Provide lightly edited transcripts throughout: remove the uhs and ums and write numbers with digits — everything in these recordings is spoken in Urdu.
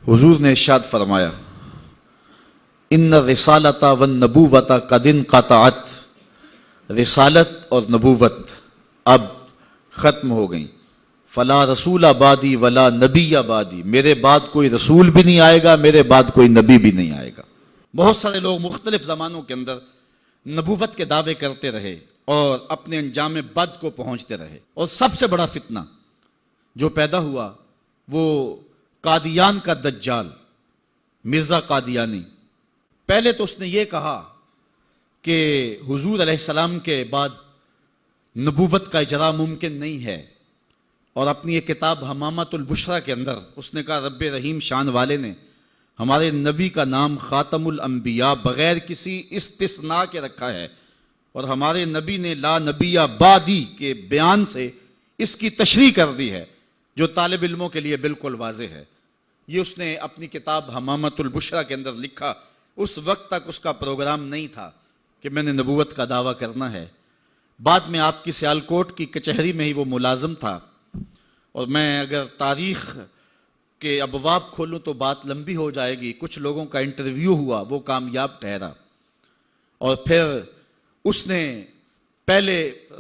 حضور نے ارشاد فرمایا ان الرسالۃ والنبوۃ قد انقطعت، رسالت اور نبوت اب ختم ہو گئیں، فلا رسول بعدی ولا نبی بعدی، میرے بعد کوئی رسول بھی نہیں آئے گا، میرے بعد کوئی نبی بھی نہیں آئے گا۔ بہت سارے لوگ مختلف زمانوں کے اندر نبوت کے دعوے کرتے رہے اور اپنے انجام بد کو پہنچتے رہے، اور سب سے بڑا فتنہ جو پیدا ہوا وہ قادیان کا دجال مرزا قادیانی۔ پہلے تو اس نے یہ کہا کہ حضور علیہ السلام کے بعد نبوت کا اجرا ممکن نہیں ہے، اور اپنی ایک کتاب حمامۃ البشریٰ کے اندر اس نے کہا رب رحیم شان والے نے ہمارے نبی کا نام خاتم الانبیاء بغیر کسی استثناء کے رکھا ہے، اور ہمارے نبی نے لا نبی بعدی کے بیان سے اس کی تشریح کر دی ہے، جو طالب علموں کے لیے بالکل واضح ہے۔ یہ اس نے اپنی کتاب حمامۃ البشریٰ کے اندر لکھا۔ اس وقت تک اس کا پروگرام نہیں تھا کہ میں نے نبوت کا دعویٰ کرنا ہے۔ بعد میں آپ کی سیالکوٹ کی کچہری میں ہی وہ ملازم تھا، اور میں اگر تاریخ کے ابواب کھولوں تو بات لمبی ہو جائے گی۔ کچھ لوگوں کا انٹرویو ہوا، وہ کامیاب ٹھہرا، اور پھر اس نے پہلے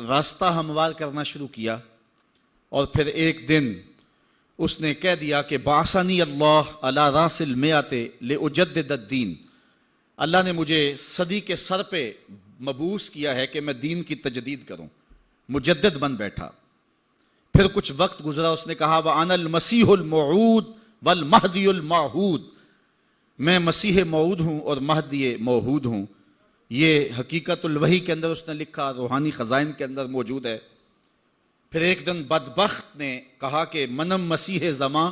راستہ ہموار کرنا شروع کیا، اور پھر ایک دن اس نے کہہ دیا کہ بعثنی اللہ علی راس المئۃ لأجدد الدین، اللہ نے مجھے صدی کے سر پہ مبعوث کیا ہے کہ میں دین کی تجدید کروں، مجدد بن بیٹھا۔ پھر کچھ وقت گزرا، اس نے کہا وَأَنَا الْمَسِيحُ الْمَوْعُودُ وَالْمَهْدِيُّ الْمَوْعُودُ، میں مسیح موعود ہوں اور مہدی موعود ہوں۔ یہ حقیقت الوحی کے اندر اس نے لکھا، روحانی خزائن کے اندر موجود ہے۔ پھر ایک دن بدبخت نے کہا کہ منم مسیح زماں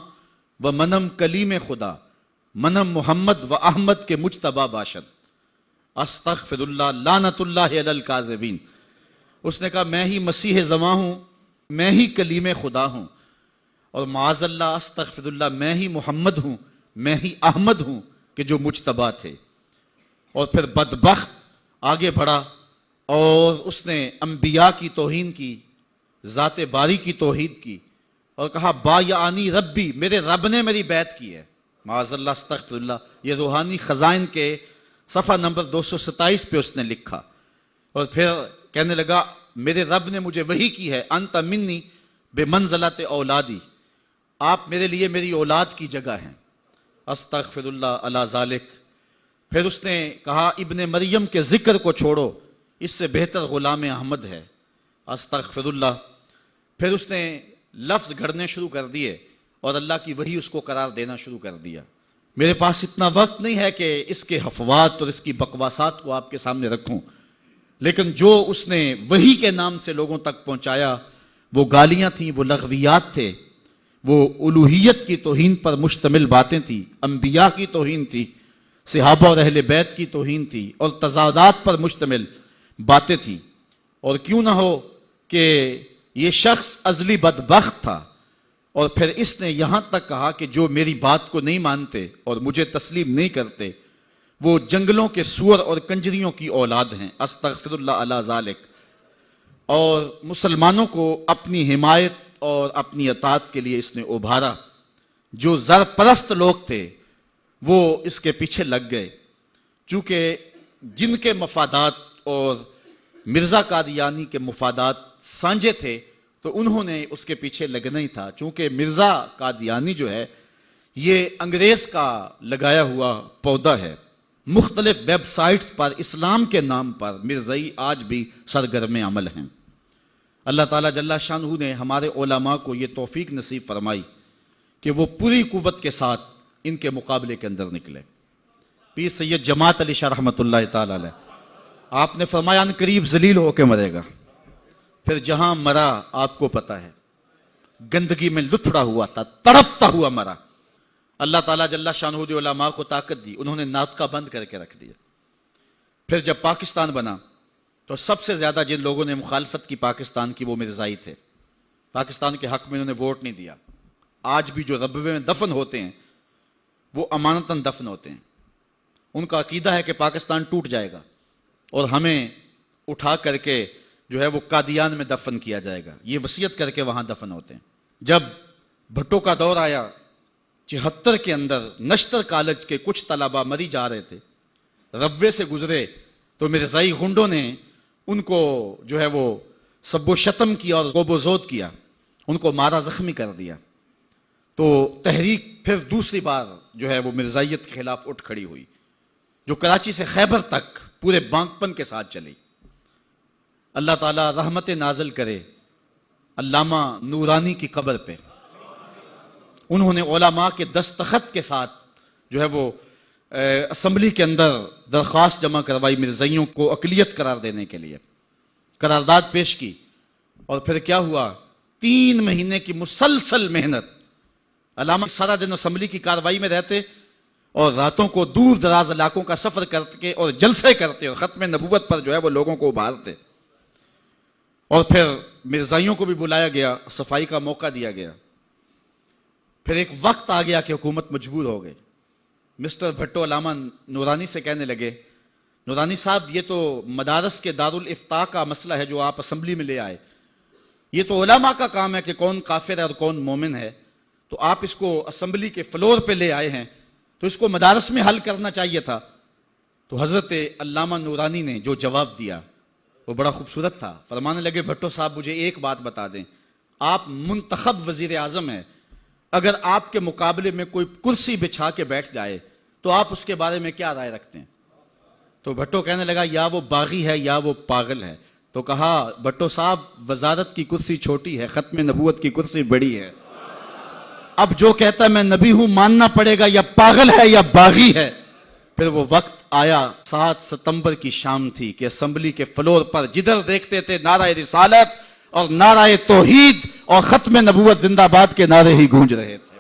و منم کلیم خدا، منم محمد و احمد کے مجتبی باشد، استغفر اللہ لعنت اللہ علی الکاذبین۔ اس نے کہا میں ہی مسیح زماں ہوں، میں ہی کلیم خدا ہوں، اور معاذ اللہ استغفر اللہ میں ہی محمد ہوں، میں ہی احمد ہوں کہ جو مجتبی تھے۔ اور پھر بدبخت آگے بڑھا اور اس نے انبیاء کی توہین کی، ذات باری کی توحید کی، اور کہا بایعنی ربی، میرے رب نے میری بیعت کی ہے، معاذ اللہ استغفر اللہ۔ یہ روحانی خزائن کے صفحہ نمبر 227 پہ اس نے لکھا، اور پھر کہنے لگا میرے رب نے مجھے وحی کی ہے انت منی بمنزلت اولادی، آپ میرے لیے میری اولاد کی جگہ ہیں، استغفر اللہ علی ذالک۔ پھر اس نے کہا ابن مریم کے ذکر کو چھوڑو، اس سے بہتر غلام احمد ہے، استغفر اللہ۔ پھر اس نے لفظ گھڑنے شروع کر دیے اور اللہ کی وحی اس کو قرار دینا شروع کر دیا۔ میرے پاس اتنا وقت نہیں ہے کہ اس کے حفوات اور اس کی بکواسات کو آپ کے سامنے رکھوں، لیکن جو اس نے وحی کے نام سے لوگوں تک پہنچایا وہ گالیاں تھیں، وہ لغویات تھے، وہ الوہیت کی توہین پر مشتمل باتیں تھیں، انبیاء کی توہین تھی، صحابہ اور اہل بیت کی توہین تھی، اور تضادات پر مشتمل باتیں تھیں۔ اور کیوں نہ ہو کہ یہ شخص ازلی بدبخت تھا، اور پھر اس نے یہاں تک کہا کہ جو میری بات کو نہیں مانتے اور مجھے تسلیم نہیں کرتے وہ جنگلوں کے سور اور کنجریوں کی اولاد ہیں، استغفر اللہ علی ذالک۔ اور مسلمانوں کو اپنی حمایت اور اپنی اطاعت کے لیے اس نے ابھارا۔ جو زر پرست لوگ تھے وہ اس کے پیچھے لگ گئے، چونکہ جن کے مفادات اور مرزا قادیانی کے مفادات سانجے تھے تو انہوں نے اس کے پیچھے لگنا ہی تھا، چونکہ مرزا قادیانی جو ہے یہ انگریز کا لگایا ہوا پودا ہے۔ مختلف ویب سائٹس پر اسلام کے نام پر مرزائی آج بھی سرگرم عمل ہیں۔ اللہ تعالیٰ جل شانہ نے ہمارے علماء کو یہ توفیق نصیب فرمائی کہ وہ پوری قوت کے ساتھ ان کے مقابلے کے اندر نکلے۔ پیر سید جماعت علی شاہ رحمۃ اللہ تعالی علیہ، آپ نے فرمایا ان قریب ذلیل ہو کے مرے گا۔ پھر جہاں مرا آپ کو پتہ ہے، گندگی میں لتھڑا ہوا تھا، تڑپتا ہوا مرا۔ اللہ تعالیٰ جل شانہ نے علماء کو طاقت دی، انہوں نے ناطقہ بند کر کے رکھ دیا۔ پھر جب پاکستان بنا تو سب سے زیادہ جن لوگوں نے مخالفت کی پاکستان کی وہ مرزائی تھے۔ پاکستان کے حق میں انہوں نے ووٹ نہیں دیا۔ آج بھی جو ربوے میں دفن ہوتے ہیں وہ امانتاً دفن ہوتے ہیں، ان کا عقیدہ ہے کہ پاکستان ٹوٹ جائے گا اور ہمیں اٹھا کر کے جو ہے وہ قادیان میں دفن کیا جائے گا، یہ وصیت کر کے وہاں دفن ہوتے ہیں۔ جب بھٹو کا دور آیا 74 کے اندر نشتر کالج کے کچھ طلبہ مری جا رہے تھے، ربوے سے گزرے تو مرزائی غنڈوں نے ان کو جو ہے وہ سب و شتم کیا اور غوب و زود کیا، ان کو مارا زخمی کر دیا۔ تو تحریک پھر دوسری بار جو ہے وہ مرزائیت کے خلاف اٹھ کھڑی ہوئی، جو کراچی سے خیبر تک پورے بانکپن کے ساتھ چلی۔ اللہ تعالیٰ رحمت نازل کرے علامہ نورانی کی قبر پہ۔ انہوں نے علماء کے دستخط کے ساتھ جو ہے وہ اسمبلی کے اندر درخواست جمع کروائی مرزائیوں کو اقلیت قرار دینے کے لیے، قرارداد پیش کی، اور پھر کیا ہوا، 3 مہینے کی مسلسل محنت۔ علامہ سارا دن اسمبلی کی کارروائی میں رہتے اور راتوں کو دور دراز علاقوں کا سفر کرتے اور جلسے کرتے اور ختم نبوت پر جو ہے وہ لوگوں کو ابھارتے، اور پھر مرزائیوں کو بھی بلایا گیا، صفائی کا موقع دیا گیا۔ پھر ایک وقت آ گیا کہ حکومت مجبور ہو گئی۔ مسٹر بھٹو علامہ نورانی سے کہنے لگے، نورانی صاحب یہ تو مدارس کے دارالافتاء کا مسئلہ ہے جو آپ اسمبلی میں لے آئے، یہ تو علماء کا کام ہے کہ کون کافر ہے اور کون مومن ہے، تو آپ اس کو اسمبلی کے فلور پہ لے آئے ہیں تو اس کو مدارس میں حل کرنا چاہیے تھا۔ تو حضرت علامہ نورانی نے جو جواب دیا وہ بڑا خوبصورت تھا۔ فرمانے لگے، بھٹو صاحب مجھے ایک بات بتا دیں، آپ منتخب وزیر اعظم ہیں، اگر آپ کے مقابلے میں کوئی کرسی بچھا کے بیٹھ جائے تو آپ اس کے بارے میں کیا رائے رکھتے ہیں؟ تو بھٹو کہنے لگا، یا وہ باغی ہے یا وہ پاگل ہے۔ تو کہا، بھٹو صاحب وزارت کی کرسی چھوٹی ہے، ختم نبوت کی کرسی بڑی ہے، اب جو کہتا ہے میں نبی ہوں ماننا پڑے گا، یا پاگل ہے یا باغی ہے۔ پھر وہ وقت آیا، 7 ستمبر کی شام تھی کہ اسمبلی کے فلور پر جدھر دیکھتے تھے نعرہ رسالت اور نعرہ توحید اور ختم نبوت زندہ باد کے نعرے ہی گونج رہے تھے۔